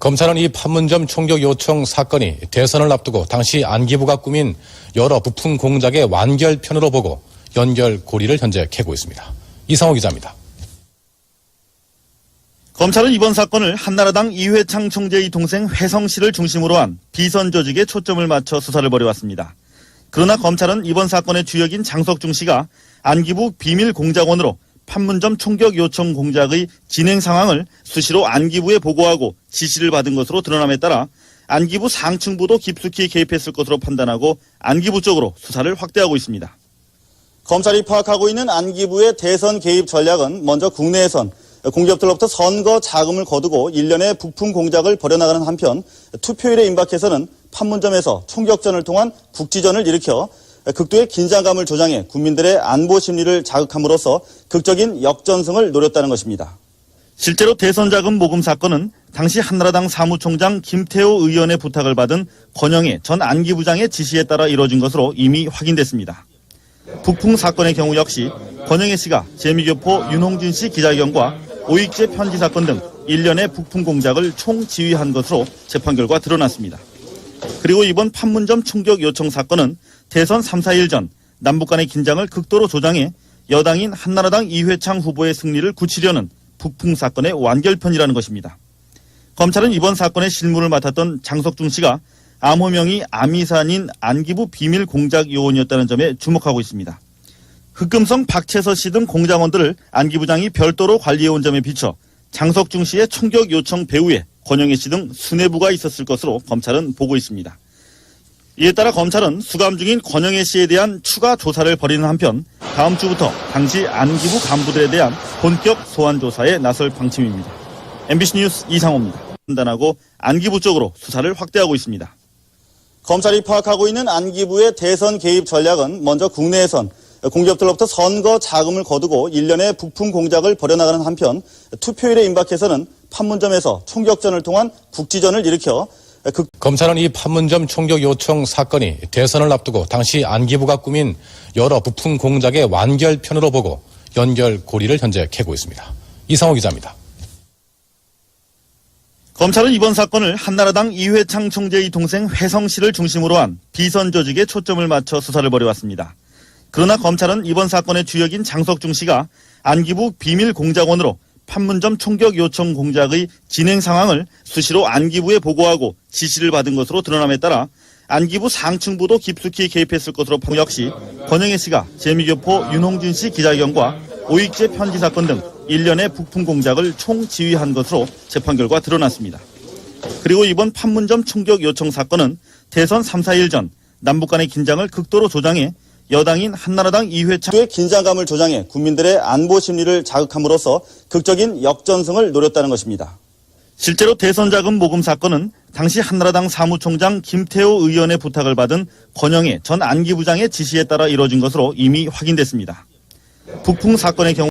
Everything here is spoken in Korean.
검찰은 이 판문점 총격 요청 사건이 대선을 앞두고 당시 안기부가 꾸민 여러 부품 공작의 완결편으로 보고 연결고리를 현재 캐고 있습니다. 이상호 기자입니다. 검찰은 이번 사건을 한나라당 이회창 총재의 동생 회성 씨를 중심으로 한 비선 조직에 초점을 맞춰 수사를 벌여왔습니다. 그러나 검찰은 이번 사건의 주역인 장석중 씨가 안기부 비밀 공작원으로 판문점 총격 요청 공작의 진행 상황을 수시로 안기부에 보고하고 지시를 받은 것으로 드러남에 따라 안기부 상층부도 깊숙이 개입했을 것으로 판단하고 안기부 쪽으로 수사를 확대하고 있습니다. 검찰이 파악하고 있는 안기부의 대선 개입 전략은 먼저 국내에선 공기업들로부터 선거 자금을 거두고 일련의 부품 공작을 벌여나가는 한편 투표일에 임박해서는 판문점에서 총격전을 통한 국지전을 일으켜 극도의 긴장감을 조장해 국민들의 안보 심리를 자극함으로써 극적인 역전승을 노렸다는 것입니다. 실제로 대선 자금 모금 사건은 당시 한나라당 사무총장 김태호 의원의 부탁을 받은 권영애 전 안기부장의 지시에 따라 이뤄진 것으로 이미 확인됐습니다. 북풍 사건의 경우 역시 권영애 씨가 재미교포 윤홍진 씨 기자회견과 오익재 편지 사건 등 일련의 북풍 공작을 총지휘한 것으로 재판 결과 드러났습니다. 그리고 이번 판문점 총격 요청 사건은 대선 3, 4일 전 남북 간의 긴장을 극도로 조장해 여당인 한나라당 이회창 후보의 승리를 굳히려는 북풍 사건의 완결편이라는 것입니다. 검찰은 이번 사건의 실무를 맡았던 장석중 씨가 암호명이 아미산인 안기부 비밀 공작 요원이었다는 점에 주목하고 있습니다. 흑금성 박채서 씨 등 공작원들을 안기부장이 별도로 관리해온 점에 비춰 장석중 씨의 총격 요청 배후에 권영애 씨 등 수뇌부가 있었을 것으로 검찰은 보고 있습니다. 이에 따라 검찰은 수감 중인 권영애 씨에 대한 추가 조사를 벌이는 한편 다음 주부터 당시 안기부 간부들에 대한 본격 소환 조사에 나설 방침입니다. MBC 뉴스 이상호입니다. 판단하고 안기부 쪽으로 수사를 확대하고 있습니다. 검찰이 파악하고 있는 안기부의 대선 개입 전략은 먼저 국내에선 공기업들로부터 선거 자금을 거두고 일련의 부품 공작을 벌여나가는 한편 투표일에 임박해서는 판문점에서 총격전을 통한 국지전을 일으켜 검찰은 이 판문점 총격 요청 사건이 대선을 앞두고 당시 안기부가 꾸민 여러 부품 공작의 완결편으로 보고 연결고리를 현재 캐고 있습니다. 이상호 기자입니다. 검찰은 이번 사건을 한나라당 이회창 총재의 동생 회성 씨를 중심으로 한 비선 조직에 초점을 맞춰 수사를 벌여왔습니다. 그러나 검찰은 이번 사건의 주역인 장석중 씨가 안기부 비밀 공작원으로 판문점 총격 요청 공작의 진행 상황을 수시로 안기부에 보고하고 지시를 받은 것으로 드러남에 따라 안기부 상층부도 깊숙이 개입했을 것으로 판단 역시 권영애 씨가 재미교포 윤홍진 씨 기자회견과 오익재 편지 사건 등 일련의 부품 공작을 총지휘한 것으로 재판 결과 드러났습니다. 그리고 이번 판문점 총격 요청 사건은 대선 3, 4일 전 남북 간의 긴장을 극도로 조장해 여당인 한나라당 이회창의 긴장감을 조장해 국민들의 안보 심리를 자극함으로써 극적인 역전승을 노렸다는 것입니다. 실제로 대선 자금 모금 사건은 당시 한나라당 사무총장 김태호 의원의 부탁을 받은 권영애 전 안기부장의 지시에 따라 이뤄진 것으로 이미 확인됐습니다. 북풍 사건의 경우